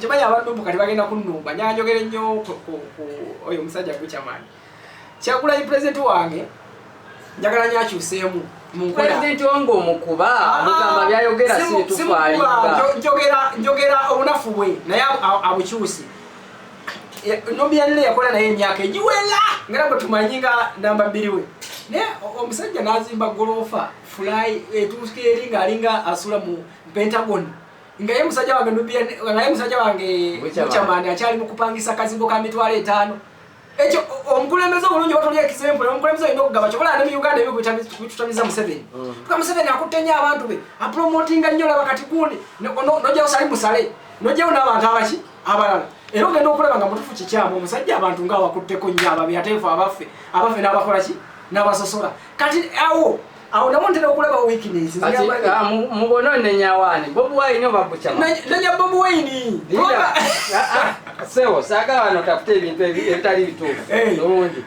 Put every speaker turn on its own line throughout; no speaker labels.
chimanya abantu kati bagenda kunumba nyanjogere nnyo oyo musajja kuchamani kyakula president wange njagala nyakyuseemu
president wange omukuba mugamba byayogera si tufaalinga
njogera obunafu bwe naye abukyusi nobyanle yakola naye emyaka egiwera ngera bwe tumanyinga namba 2 we naye omusajja nazimba golofa fly etuskeri ngaalinga asula mu Pentagon ngaye musajja wange Buchamani akyali mu kupangisa kazigo ka mitwalo 5 ekyo omukulembeze obulungi batuli example omukulembeze ino okugaba kyokola ne mu Uganda ebyo bitutamiza mu 7 tuka mu 7 akutenya abantu be apromotinga nnyo laba kati gundi nojja osali musale nojja n'abantu abaki abalala era ogenda okulaba nga mutufu kikyamu omusajja abantu nga wakutteko nnyo ababi ateefu abaffe n'abakola ki n'abasosola kati awo nabo ntera okulaba weakness
mubono nenyawani Bobi Wine oba Buchamani
nenya Bobi Wine
sewo saga wano tafute ebintu ebitali bituufu bulungi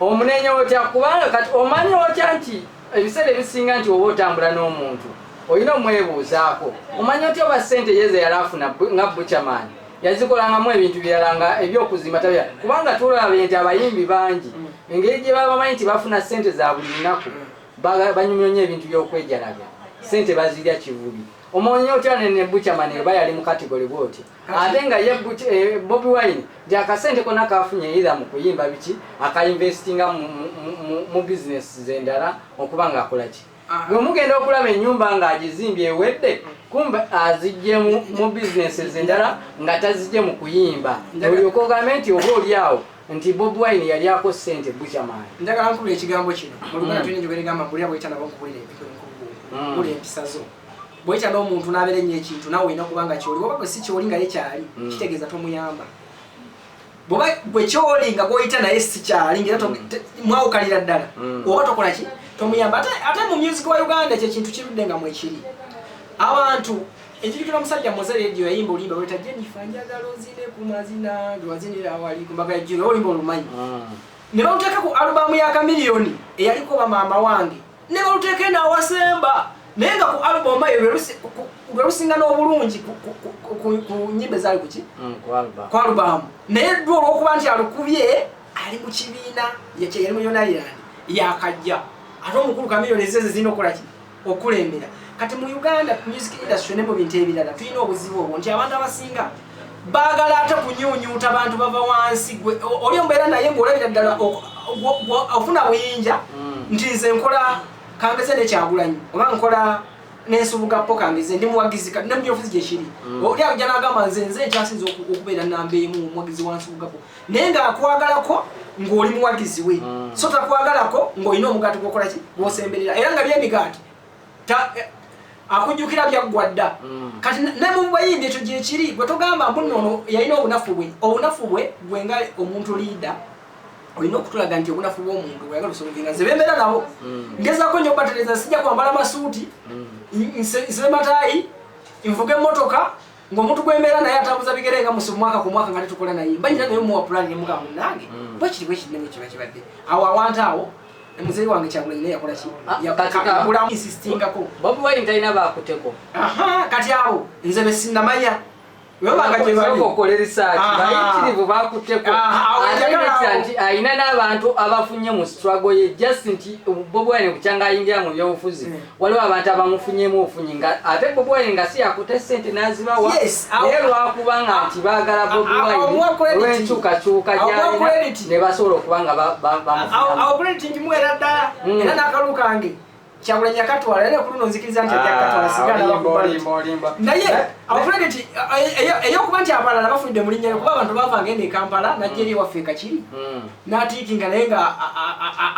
omunenya otya kubanga kati omanyi otya nti ebiseera ebisinga nti oba otambula n'omuntu olina omwebuuzaako omanyi otya oba ssente yeze yalafuna nga Buchamani yazikolangamu ebintu birala nga ebyokuzimba tabya kubanga tulaba nti abayimbi bangi engeri gye baba bamanyi nti bafuna ssente za buli lunaku banyumyonye ebintu byokwejjanaga ssente bazirya kivubi omonye otya ne Buchamani eba yali mu category bwoti ate nga ye Bobi Wine nti akasente konna kafunye either mu kuyimba biki akainvestinga mu business zendala okuba nga akola ki gwe mugenda okulaba ennyumba nga agizimbye ewedde kumbe azijje mu business zendala nga tazijje mu kuyimba olyoka ogambe nti oba oliawo nti Bobi Wine yali ako ssente Buchamani
njagala nkubula ekigambo kino mu Luganda tulina njogera egamba mbulira bw'eta nabo nkubulira ebikulu buli empisa zo bw'eta n'omuntu n'abeera ennyo ekintu nawe olina okuba nga kyoli oba bwe si kyoli nga ye kyali kitegeeza tomuyamba bwoba bwe kyoli nga gw'oyita naye si kyali ngera mwawukalira ddala oba tokola ki tomuyamba ate mu music wa Uganda ekyo ekintu kirudde nga mwekiri abantu ekirikira omusajja muze radio yayimba olimba weta Jennifer njagala ozine ku mazina lwazinira awali ku mbaga jiro olimba olumanyi ne bawuteeka ku alubamu ya kamiliyoni eyaliko bamaama wange ne bawuteeka n'awasemba naye nga ku alubamu eyo lwerusinga n'obulungi ku nyimba ezaali kuki ku alubamu naye dwe olw'okuba nti alukubye ali mu kibiina yali mu Yonailand yakajja ate omukulu kamiliyoni ezeze zirina okukola ki okulembera kati mu Uganda music industry ne mu bintu ebirala tulina obuzibu obwo nti abantu abasinga baagala ate kunyuunyuuta abantu bava wansi oli ombeera naye ng'olabira ddala ofuna buyinja nti nze nkola kangeze n'ekyagulanyi oba nkola n'ensubuga po kangeze ndi muwagizi kati ne mu ofiisi gye kiri oli ajja n'agamba nze nkyasinza okubeera namba emu omuwagizi wa nsubuga po naye ng'akwagalako ng'oli muwagizi we so takwagalako ng'olina omugaati gw'okola ki gw'osemberera era nga by'emigaati akujjukira byaggwadda kati ne mu bayimbi ekyo gye kiri gwe togamba mbu nno yalina obunafu bwe gwenga omuntu liida olina okutulaga nti obunafu bw'omuntu bweyagala osolvinga nze bembeera nabo ngezaako nnyo batereza sijja kwambala masuuti nsibe mataayi nvuga emmotoka ng'omuntu gwembeera naye atambuza bigere nga musu mwaka ku mwaka nga tetukola naye banyina naye muwa pulani nemugaa munnange bwekiri bwekinene kiba kibadde awo awantu awo muzei wange Kyagulanyi naye yakola ki yakabulamu insistingako
Bobi Wine talina baakuteko
kati abo nze besinnamanya webanga gye bali
okola research bayitirivu baakuteko nti ayina n'abantu abafunye mu struggle ye just nti Bobi Wine bukyanga ayingira mu byobufuzi waliwo abantu abamufunyemu ofunyi nga ate Bobi Wine nga si yakute ssente n'azibawa naye lwakubanga nti baagala Bobi Wine olw'enkyukakyuka gy'alina ne basobola okuba nga bamufunamu
awo credit ngimuwera ddala era n'akalu kange Kyagulanyi yakatwala era ku luno nzikiriza nti yakatwala sigala
bakulimba
naye credit eyokuba nti abalala bafunidde mu linnya kuba abantu bava ngende e Kampala najja eri ewaffe Kakiri n'atiikinga naye nga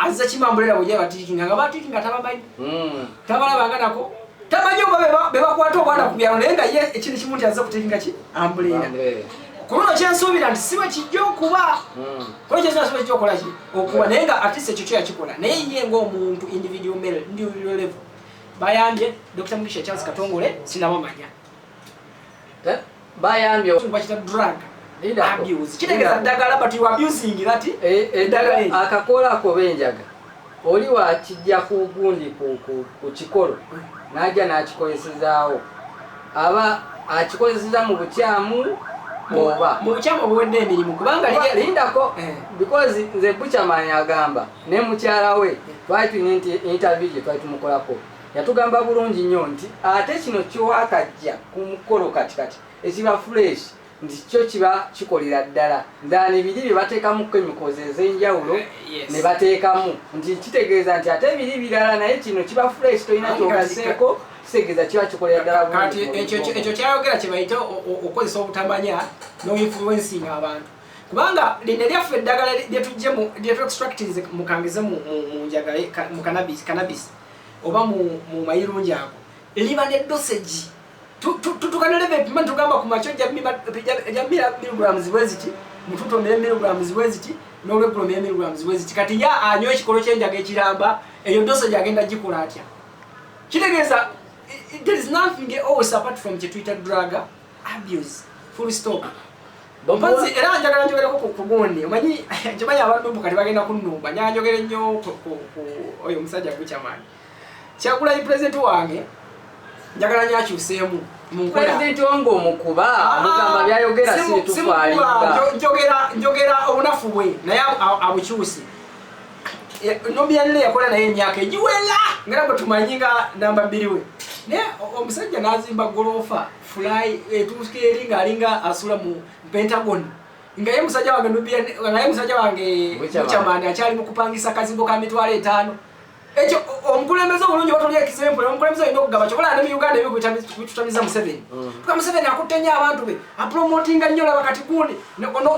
azza kimambulera bwe gyabatiikinga nga batiikinga tabamanyi tabalabanga nako tamanyi oba be bakwata obwana ku byalo naye nga ye ekintu kimu nti azza kutiikinga ki ambuleera kuno kyensuubira nti siwe kijja okuba kuno kyensuubira kijja okukola ki okuba naye nga atise ekyo kyo yakikola naye ye ng'omuntu individual level bayambye Dr.Mugisha Charles Katongole sinabamanya
bayambye
bakita drug abuse kitegeeza ddagala but you abusing that
akakola ako benjaga oli wakijja ku gundi ku kikolo n'ajja n'akikozesezaawo aba akikozeseza mu bukyamu oba
mu kyama bwedde emirimu kubanga
lindako because nze Bucherman agamba ne mukyala we twali tulina interview gye twali tumukolako yatugamba bulungi nnyo nti ate kino kiwakajja ku mukolo katikati ekiba fresh nti kyo kiba kikolera ddala ndani biri bye bateekamu chemicals ez'enjawulo ne bateekamu nti kitegeeza nti ate biri birala naye kino kiba fresh tolina kyogaseeko kitegeeza kiba kikolera ddala
kati ekyo kyayogera kye bayita okozesa obutamanya no-influencing abantu kubanga lino lyaffe eddagala lyetu-extractinze mukangize mu njagala mu cannabis oba mu mayirungi ago liba ne dosage tutukaneleve epima tugamba ku macho ja milligrams bweziti mututo 1 milligrams bweziti n'olweggulo 1 milligrams bweziti kati ya anywa ekikolo ky'enjaga ekiramba eyo dosage agenda gikola atya kitegeeza there is nothing else apart from the Twitter drug abuse full stop Bombazi era njagala njogerako ku gundi omanyi nkimanyi abantu kati bagenda kunnumba nyanjogere nnyo oyo omusajja Bucherman kyakula president wange njagala nyakyuseemu
president wange omukuba mugamba byayogera si tufaalinga
njogera obunafu bwe naye abukyusi nombiyanire yakola naye emyaka egiwera ngera bwe tumanyi nga namba 2 we naye omusajja n'azimba golofa fly etuuka eri ng'alinga asula mu Pentagon nga ye musajja wange Bucherman akyali mu kupangisa kazigo ka mitwalo 5 ekyo omukulembeze obulungi batuli example omukulembeze alina okugaba kyokola ne mu Uganda ebyo bitutamiza Museveni tuka Museveni akutte nnyo abantu be apromotinga nnyo laba kati gundi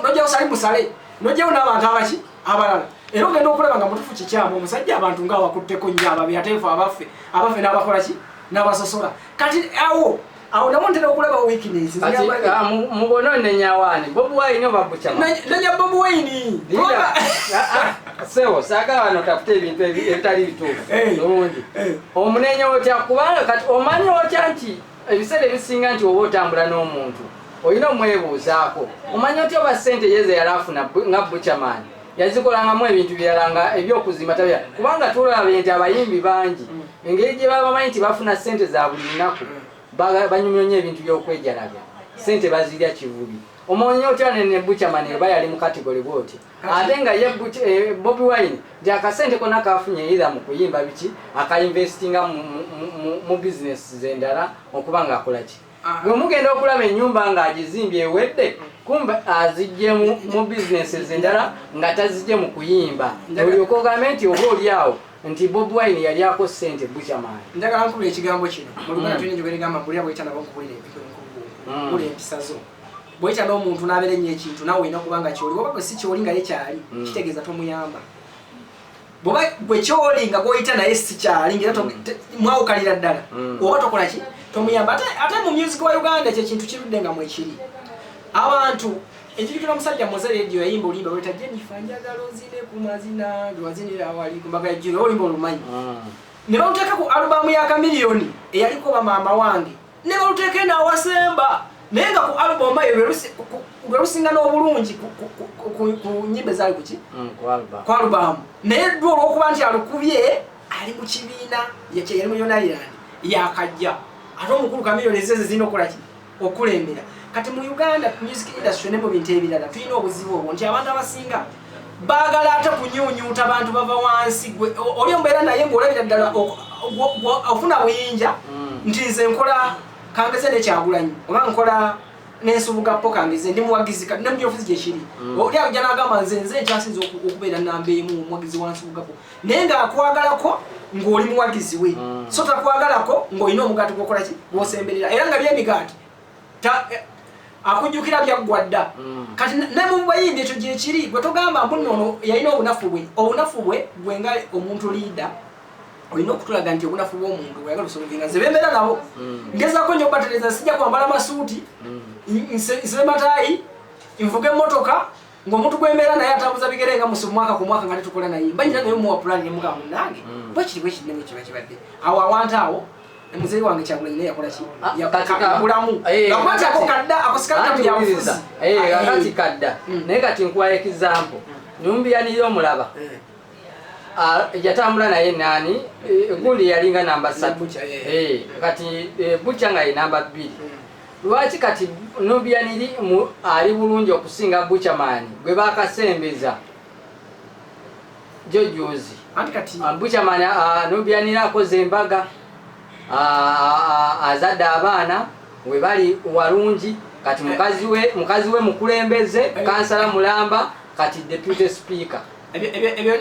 nojjawo sali musale nojjawo n'abantu abaki abalala era ogenda okulaba nga mutufu kikyamu omusajja abantu nga wakutteko nnyo ababi ateefu abaffe n'abakola ki n'abasosola kati awo nabo ntera okulaba weakness
mubono nenyawaani Bobi Wine oba Bucherman
nenya Bobi Wine
sewo saagala wano tafute ebintu ebitali bituufu bulungi omunenya otya kubanga kati omanyi otya nti ebiseera ebisinga nti oba otambula n'omuntu olina omwebuuzaako omanyi otya oba ssente yeze yali afuna nga Bucherman yazikolangamu ebintu birala nga ebyokuzimba tabya kubanga tulaba nti abayimbi bangi engeri gye baba bamanyi nti bafuna ssente za buli lunaku banyumyonye ebintu by'okwejalaga ssente bazirya kivubi omonye otya ne Bucherman eba yali mu category bwoti ate nga ye Bobi Wine nti akasente konna kafunye either mu kuyimba biki akainvestinga mu business zendala okuba nga akola ki bwe mugenda okulaba ennyumba nga agizimbye ewedde kumbe azijje mu business zendala nga tazijje mu kuyimba olyoka ogambe nti oba oliawo nti Bobi Wine yali ako ssente Bucherman
njagala nkubula ekigambo kino mu Luganda tulina njogera egamba mbulira bw'eta nabo nkubulira empisa empisa zo bw'eta n'omuntu n'abeera ennyo ekintu nawe olina okuba nga kyoli oba bwe si kyoli nga ye kyali kitegeeza tomuyamba bwoba bwe kyoli nga gw'oyita naye si kyali ngera mwawukalira ddala oba tokola ki tomuyamba ate mu music wa Uganda ekyo ekintu kirudde nga mwekiri abantu ekirikira omusajja muze radio yayimba olimba weta Jennifer njagala ozine ku mazina lwazinira wali kumbaga jiro olimba olumanyi ne bawuteeka ku alubamu ya kamiliyoni eyaliko bamaama wange ne bawuteeka n'awasemba naye nga ku alubamu eyo lwerusinga n'obulungi ku nyimba ezaali kuki ku alubamu naye dwe olw'okuba nti alukubye ali mu kibiina yali mu Yonaland yakajja ate omukulu kamiliyoni ezeze zirina okukola ki okulembera kati mu Uganda music industry ne mu bintu ebirala tulina obuzibu obwo nti abantu abasinga baagala ate kunyuunyuuta abantu bava wansi oli ombeera naye ng'olabira ddala ofuna buyinja nti nze nkola kangeze n'ekyagulanyi oba nkola n'ensubuga po kangeze ndi muwagizi kati ne mu gy'ofiisi gye kiri oli ajja n'agamba nze nkyasinza okubeera namba emu muwagizi wa nsubuga po naye ng'akwagalako ng'oli muwagizi we so takwagalako ng'olina omugaati gw'okola ki gw'osemberera era nga by'emigaati akujjukira byaggwadda kati ne mu bayimbi ekyo gye kiri gwe togamba mbuno ono yalina obunafu bwe gwenga omuntu liida olina okutulaga nti obunafu bw'omuntu bweyagala osolovinga nze bembeera nabo ngezaako nnyo batereza sijja kwambala masuuti nsibe mataayi nvuga emmotoka ng'omuntu gwembeera naye atambuza bigere nga musu mwaka ku mwaka nga tetukola naye banyina naye muwa pulaani nemugaa munnange bwekiri bwekinene kiba kibadde awo awantu awo muzeyi wange Kyagulanyi naye yakola ki yakulamu akwatako kadda akosikata byabufuzi
kakati kadda naye kati nkuwa example nyumbiyanire omulaba yatambula naye nani gundi yalinga namba 3 kati Bucher nga ye namba 2 lwaki kati Nubian ali bulungi okusinga Bucher gwe bakasembeza jojozi
anti kati
Bucher Nubian akoze embaga azadde abaana we bali walungi kati mukazi we mukulembeze kansala mulamba kati deputy speaker
ebyo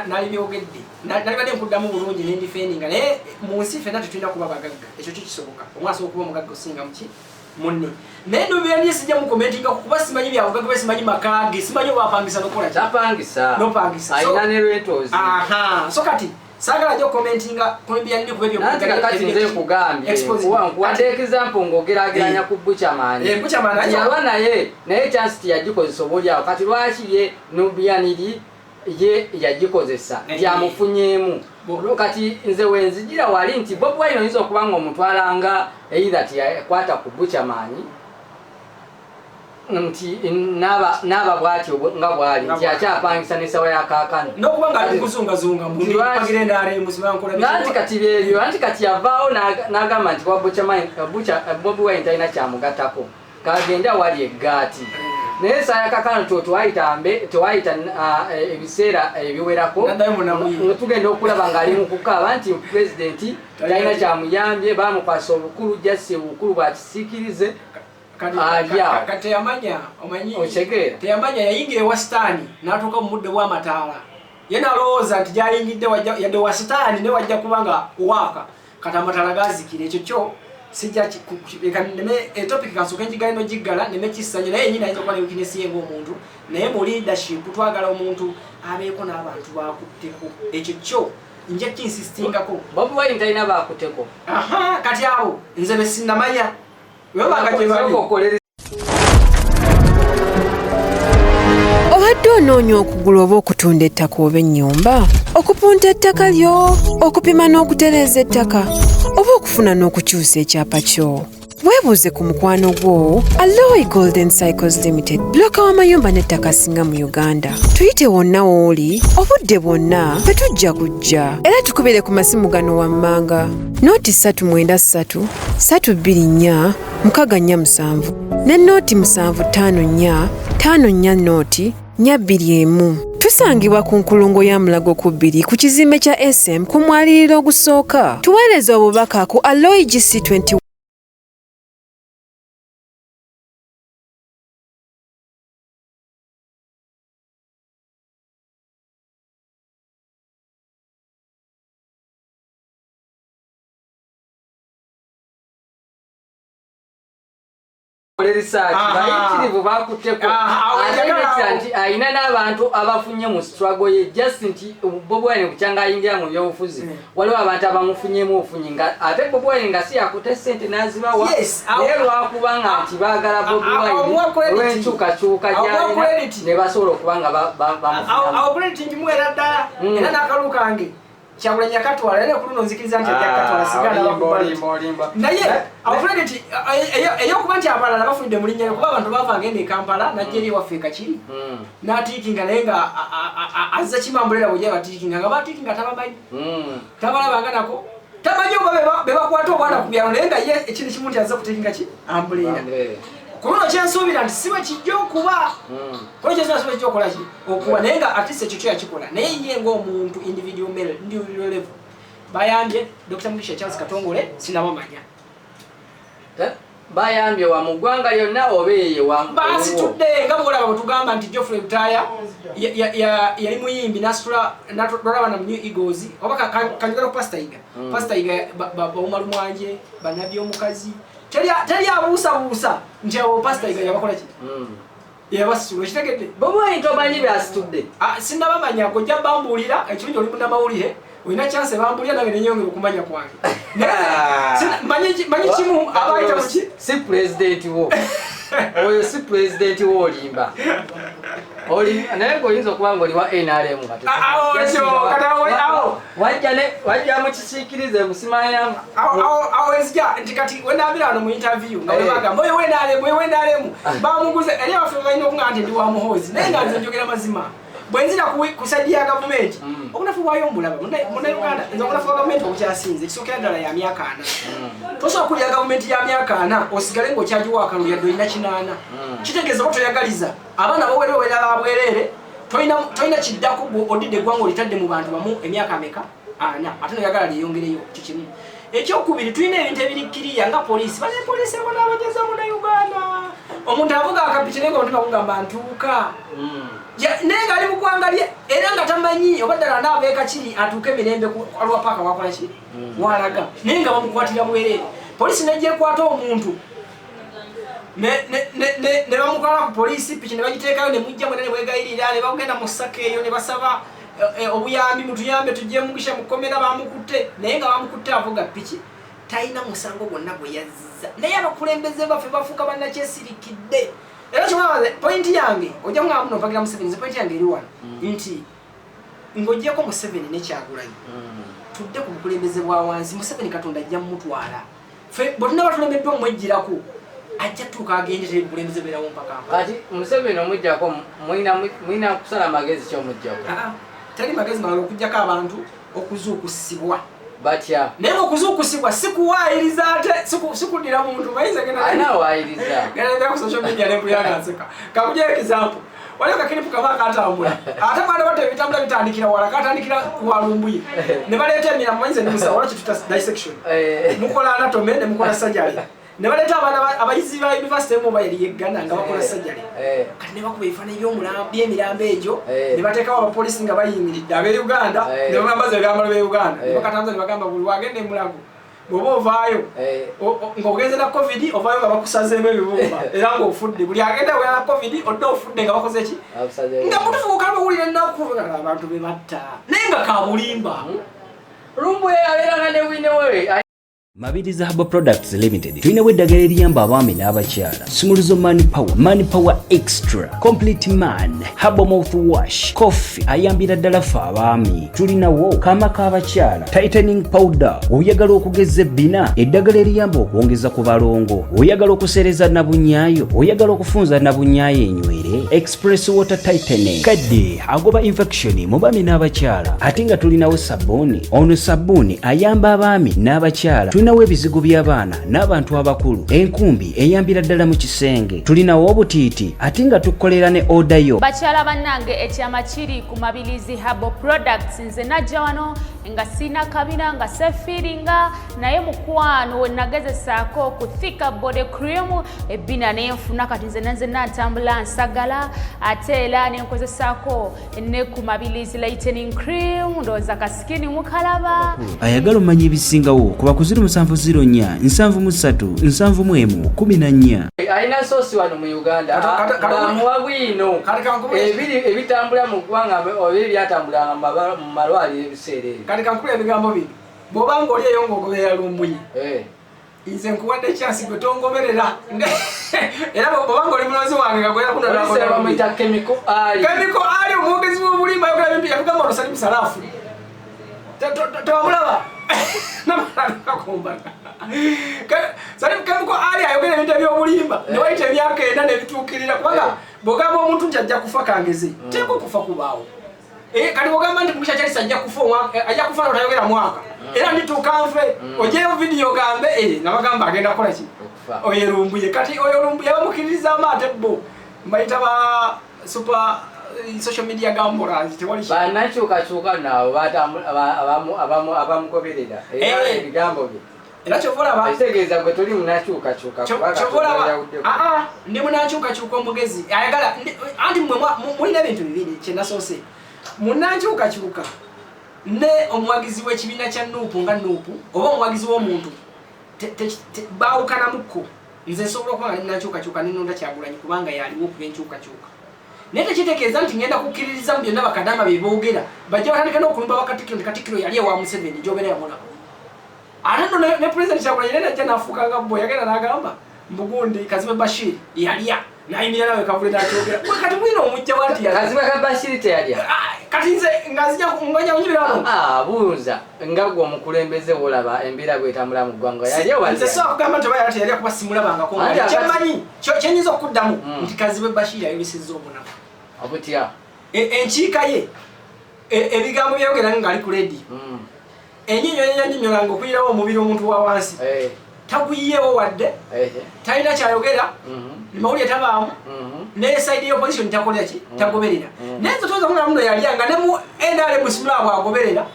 nali byogedde nali badde nkuddamu bulungi n'endifendinga naye mu nsi ffenna tetulina kuba bagagga ekyo kisoboka omwasa okuba omugagga osinga muki munne naye Nubian sijja mu commentinga kuba simanyi byabugagga bwe simanyi makage simanyi obapangisa nokola
nopangisa Ayina ne lwetozi
so kati sagala jo commentinga Nubian ni kubebyo
kati nze kugambye kuwadde example ng'ogerageranya ku Bucher yalwa naye chance tiyagikozesa oboolyawo kati lwaki ye Nubian ye yagikozesa gyamufunyeemu kati nze wenzigira wali nti Bobi Wine oyinza okuba nga omutwalanga either tiyakwata ku Bucher nti naba bwatyo nga bwali nti akyapangisa n'essawa ya kaakano
n'okuba nga alikuzungazunga
nanti kati byebyo anti kati yavaawo n'agamba nti Bobi Wine talina kyamugattako kagende awali eggaati naye essawa ya kaakano tewayita ebiseera ebiwerako tugenda okulaba ng'ali mu kukaaba nti pulezidenti talina kyamuyambye bamukwasa obukulu jasi obukulu bwakisiikirize
kateyamanya omanyi teyamanya yayingira ewasitaani n'atuuka mu mudde bw'amataala ye nalowooza nti gyayingidde yadde wasitaani ne wajja kubanga waaka kati amataala gazikira ekyo kyo sijja neme etopic kansooka enjigalino giggala neme kissanye naye nyina ayinza okuba ne weakness ye ng'omuntu naye mu leadership twagala omuntu abeeko n'abantu bakutteko ekyo kyo nja kinsistingako
Bobi Wine talina bakutteko
kati abo nze be sinnamanya
obadde onoonya okugula oba okutunda ettaka oba ennyumba okupunta ettaka lyo okupima n'okutereeza ettaka oba okufuna n'okukyusa ekyapa kyo weebuuze ku mukwano gwo Alloy Golden Cycles Limited bloka w'amayumba n'ettaka singa mu Uganda tuyite wonna w'oli obudde bwonna fe tujja kujja era tukubire ku masimu gano wammanga nooti 393 324 647 ne nooti 754 54 nooti 221 tusangibwa ku nkulungo ya Mulago ku 2 ku kizimbe kya SM ku mwaliriro ogusooka tuweereza obubaka ku Alloy GC21
research bayitirivu bakutteko nti Ayina n'abantu abafunye mu struggle ye just nti Bobi Wine kukyanga ayingira mu byobufuzi waliwo abantu abamufunyemu ofunyi nga ate Bobi Wine nga si yakutte ssente n'azibawa naye lwakubanga nti baagala Bobi Wine olw'enkyukakyuka gy'alina ne basobola okuba nga
bamufunamuera ddala era n'akalu kange kyabulanya katwala era kuno nzikiriza nti katwala sigala bakubalimba naye awufrediti eyokuba nti abalala bafunidde mu linnya kuba abantu bavanga ene Kampala najja eri waffe Kachiri n'atiikinga naye nga azza kimambulera bwe gyabatiikinga nga batiikinga tabamanyi tabalabanga nako tamanyi oba be bakwata obwana ku byalo naye nga ye ekintu kimu nti azza kutiikinga ki ambulera kuno kyensuubira nti siwe kijja okuba kuno kyensuubira kijja okukola ki okuba naye nga atise ekyo kyo yakikola naye ye ng'omuntu individual level bayambye Dr.Mugisha Charles Katongole sinabamanya
bayambye wa mu ggwanga lyonna obeeye
basi tudde nga bwolaba bwetugamba nti Geoffrey Butaya yali muyimbi natulaba na New Eagles oba kanjogera ku Pastor Iga bawumalu mwanje banabye omukazi teri abuusabuusa nti abo Pastor Iga yabakola ki yabasula ekitegedde
Bobi Wine tomanyi byasitudde
sinnabamanya gojja bambuulira ekirungi oli munnamawulire olina chance bambulira nawe nenyongera okumanya kwange manyi kimu abayita muki
si president wo oyo si president wo olimba naye oyinza okuba nga oli wa NRM wajja mukisiikirize musimayamu
awo ezija nti kati wenabira wano mu interview nga webagamba oyo wenaremu bamuguze eri abaffe balina okuga nti ndi wa muhoozi naye nga nze njogera mazima bwenzira kusaidia government okunafu wayo mbulaba muna Uganda nzo okunafu government okyasinze kisokera dala ya myaka 4 toso kulya government ya myaka 4 osigale ngo kyaji wakalu ya doina kinana kitegeza ko toyagaliza abana bawere wera babwerere toina kiddako odide gwango litadde mu bantu bamu emyaka ameka ana atano yagala liyongereyo kikimu ekyokubiri tuyina ebintu ebirikiriya nga polisi bale polisi abona abageza mu Uganda omuntu avuga akapitine ngo ntuma kugamba ntuuka nenga ali mukwangalia era nga tamanyi obadala nabeeka kiri atuuke mirembe alwa paka wakola ki walaga nenga bamukwatira bwerere polisi nejje kwata omuntu ne bamukwala ku polisi pichi ne bagiteekayo ne mujja mwene bwegayirira ne bagenda mu sakeeyo ne basaba obuyambi mutuyambe tujje Mugisha mukomera bamukutte naye nga bamukutte avuga pichi Tayina musango gonna bwe yazza naye abakulembeze bafe bafuka bannakyesirikidde era kyomwabaze point yange ojja nga muno mpagira Museveni point yange eri wano nti ng'ojjeko Museveni ne Kyagulanyi tudde ku bukulembeze bwa wansi Museveni Katonda ajja mutwala fe bonna batulemeddwa omwejjirako ajja tuuka agendere bukulembeze beerawo mpaka
kati Museveni omujjako mwina kusala magezi kyomujjako
tali magezi malala okujjako abantu okuzuukusibwa
batya
naye okuzuukusibwa sikuwaayiriza ate sikudira muntu bayiza genda ku social media nepuyaganseka kakujja example waliwo kakiripu kaba katambula ate mwana bate ebitambula bitandikira wala katandikira kuwalumbuye ne baleeta emiramu bayiza nemusa wala kituta dissection mukola anatomy ne mukola surgery ne baleeta abaana abayizi ba university mu bayali yeggana nga bakola surgery kati ne bakuba ebifaananyi by'emirambo egyo ne bateekawo abapoliisi nga bayimiridde ab'e Uganda ne bagambaza ebyambalo b'e Uganda ne bakatambuza ne bagamba buli wagenda e Mulago bw'oba ovaayo ng'ogenze na covid ovaayo nga bakusazeemu ebibumba era ng'ofudde buli agenda bwe na covid odde ofudde nga bakoze ki nga mutufuuka bawulira ennaku abantu be batta naye nga kabulimba
lumbu abeeranga ne winewe
Mabiriza Herbal Products Limited. Tulinawo eddagala eriyamba abaami n'abakyala. Sumuluzo Money Power Extra, Complete Man, Herbal Mouthwash, Coffee, ayambira ddala ffe abaami. Tulinawo kaama k'abakyala, Tightening Powder, oyagala okugeza ebbina, eddagala eriyamba okwongeza ku balongo, oyagala okusereza nabunyaayo, oyagala okufunza nabunyaayo enywere, Express Water Tightening, kadde agoba infection mu baami n'abakyala. Ate nga tulinawo sabbuuni, ono sabbuuni ayamba abaami n'abakyala. Tulinawo ebizigo by'abaana n'abantu abakulu, enkumbi eyambira ddala mu kisenge, tulinawo obutiiti ate nga tukolera ne oda yo.
Bakyala bannange ekyama kiri ku Mabirizi Herbal Products, nze najja wano nga sina kabina nga sefiringa naye mukwano we nagezesaako ku thika body cream ebbina nenfuna kati nze natambula nsagala ate era nenkozesaako ne ku Mabirizi lightening cream ndowooza kasikini mukalaba.
Ayagala omanyi ebisingawo kuba ku 0704 737 14.
Ayina sosi wano mu Uganda bamuwa bwino ebitambula mu ggwanga oba byatambulanga mu malwaliro ebiseera ebyo.
Kati kankula ebigambo bino bw'obanga oli eyo ng'ogoberera lumbuye nze nkuwadde ekyasi gwe tongoberera era bw'obanga oli mulonzi wange nga
gwera kemiko
ali omwogezi w'obulimba ayogera bimpi yakugamba olusali musalaafu tewamulaba kemiko ali ayogera ebintu eby'obulimba ne wayita emyaka 4 ne bituukirira kubanga bw'ogamba omuntu nti ajja kufa kangeze teeka okufa kubaawo. Kati bw'ogamba nti Mugisha Charles ajja kufa n'otayogera mwaka era ndituuka nfe ojeyo video gambe nabagamba agenda kukola ki oyo lumbuye. Kati oyo lumbuye bamukiririza amaate bo mbayita ba super social media gambolas tewali
banakyukakyuka naawe abamugoberera ebigambo bye
era kyovolaba
ekitegeeza gwe toli munakyukakyuka
ndi munakyukakyuka omugezi ayagala anti mulina ebintu bibiri kyenasoose munakyukakyuka ne omuwagizi w'ekibiina kya nuupu nga nuupu oba omuwagizi w'omuntu baawukanamukko. Nze nsobola okuba nga ninakyukakyuka nenonda Kyagulanyi kubanga yaliwo okuba enkyukakyuka naye tekitegeeza nti ngenda kukkiririza mu byonna bakadama bye boogera bajja batandika n'okulumba bakatikiro nti Katikkiro yali ewa Museveni gy'obeera yamulaba. Ate nno ne Pulezidenti Kyagulanyi naye najja n'afuuka nga bo yagenda n'agamba Mbugundi Kazibe Bashir yalya nayimirira nawe kavule n'akyogera kati mwina omujja wanti
Kazibe Bashir teyalya
kati nze ngazija kunyibira wano
buuza nga gwe omukulembeze olaba embeera bwetambula mu ggwanga yalya walya.
Nze sobola kugamba nti oba yalya kuba simulabangako kyemmanyi kyenyinza okuddamu nti Kazibe Bashir yayolisizza omunaku
obutya
enkiika ye ebigambo byayogera nga ali ku radio ennyinyo yennyonnyola ng'okuyirawo omubiri omuntu wa wansi taguyiyewo wadde talina kyayogera mawulire tabaamu ne side y'opposition takolera ki tagoberera naye nze toyinza kumulamu no yalyanga ne mu NRM simulabo agoberera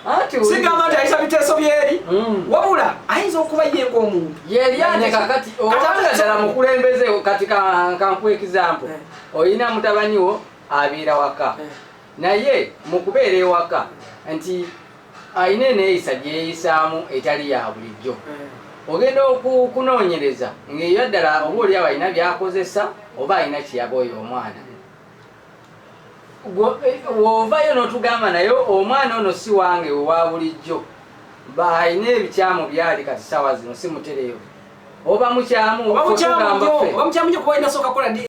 sigamba nti ayisa biteeso byeri wabula ayinza okuba ye ng'omuntu
yeryane kakati obanga ddala mukulembeze kati kankuwa example oyina mutabani wo abeera waka naye mu kubeera ewaka nti ayina eneeyisa gyeyisaamu etali ya bulijjo ogenda okunoonyereza ng'eyo ddala oba oli abalina byakozesa oba alina kiyaga oyo omwana woovayo n'otugamba naye omwana ono si wange owa bulijjo alina ebikyamu byali kati sawa zino si mutereevu oba mukyamu
kuba alina sooka kola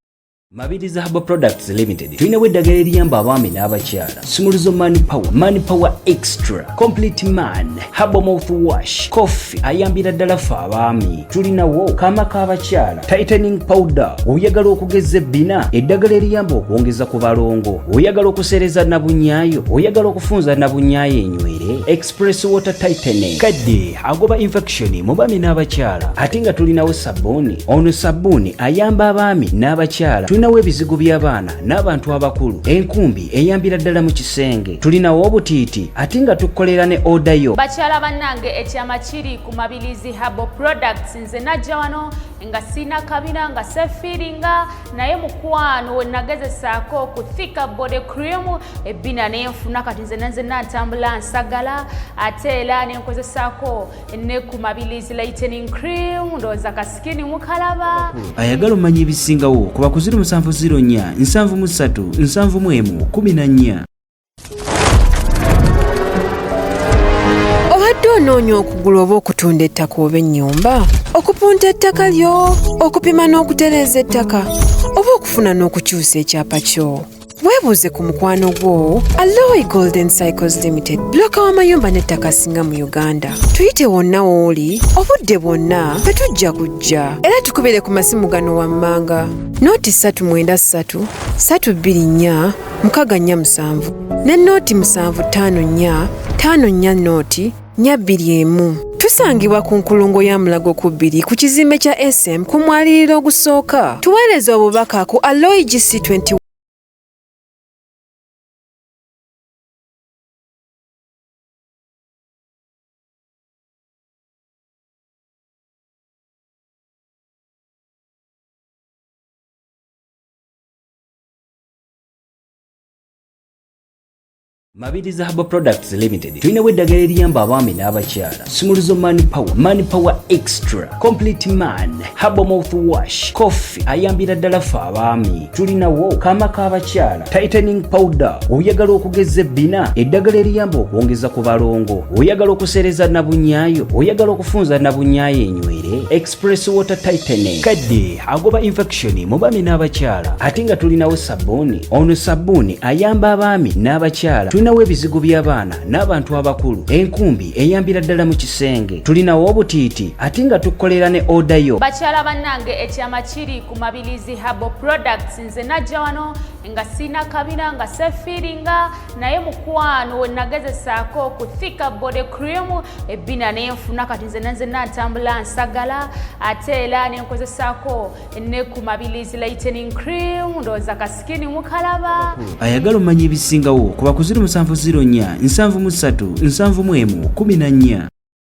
Mabirizi Herbal Products Limited tulinawo eddagala eriyamba abaami n'abakyala Sumuluzo Mani Power Extra Complete Man Herbal Mouthwash Coffee ayambira ddala ffe abaami tulinawo kaama k'abakyala Tightening Powder oyagala okugeza ebbina eddagala eriyamba okwongeza ku balongo oyagala okusereza nabunyaayo oyagala okufunza nabunyaayo enywere Express Water Tightening kadde agoba infection mu baami n'abakyala ate nga tulinawo sabbuuni ono sabbuuni ayamba abaami n'abakyala tulinawo ebizigo by'abaana n'abantu abakulu enkumbi eyambira ddala mu kisenge tulinawo obutiiti ate nga tukolera ne oda yo
bakyala bannange ekyama kiri ku Mabirizi Herbal Products nze najja wano nga sina kabina nga sefiringa naye mukwano we nagezesaako okuthika body cream ebbina nenfuna kati nze natambula nsagala ate era nenkozesaako ne ku Mabirizi lightening cream ndowooza kasikini mukalaba
ayagala omanya ebisingawo kuba ku 0704 737 741 14
Obadde onoonya okugula oba okutunda ettaka oba ennyumba okupunta ettaka lyo okupima n'okutereeza ettaka oba okufuna n'okukyusa ekyapa kyo weebuuze ku mukwano gwo Alloy Golden Cycles Limited bloka w'amayumba n'ettaka singa mu Uganda tuyite wonna w'oli obudde bwonna tetujja kujja era tukubire ku masimu gano wammanga nooti 393 324 647 ne nooti 754 54 nooti 221 tusangibwa ku nkulungo ya Mulago ku 2 ku kizimbe kya SM ku mwaliriro ogusooka tuweereza obubaka ku Alloy GC21
Mabirizi Herbal Products Limited tulinawo eddagala eriyamba abaami n'abakyala Sumuluzo Mani Power Extra Complete Man Herbal Mouthwash Coffee ayambira ddala ffe abaami tulinawo kaama k'abakyala Tightening Powder oyagala okugeza ebbina eddagala eriyamba okwongeza ku balongo oyagala okusereza nabunyaayo oyagala okufunza nabunyaayo enywere Express Water Tightening kadde agoba infection mu baami n'abakyala ate nga tulinawo sabbuuni ono sabbuuni ayamba abaami n'abakyala tulinawo ebizigo by'abaana n'abantu abakulu enkumbi eyambira ddala mu kisenge tulinawo obutiiti ate nga tukolera ne oda yo
bakyala bannange ekyama kiri ku Mabirizi Herbal Products nze najja wano nga sina kabina nga sefiringa naye mukwano we nagezesaako okuthika body cream ebbina nenfuna kati nze natambula nsagala ate era nenkozesaako ne ku Mabirizi lightening cream ndowooza kasikini mukalaba
ayagala omanya ebisingawo kuba ku 0704 737 741 14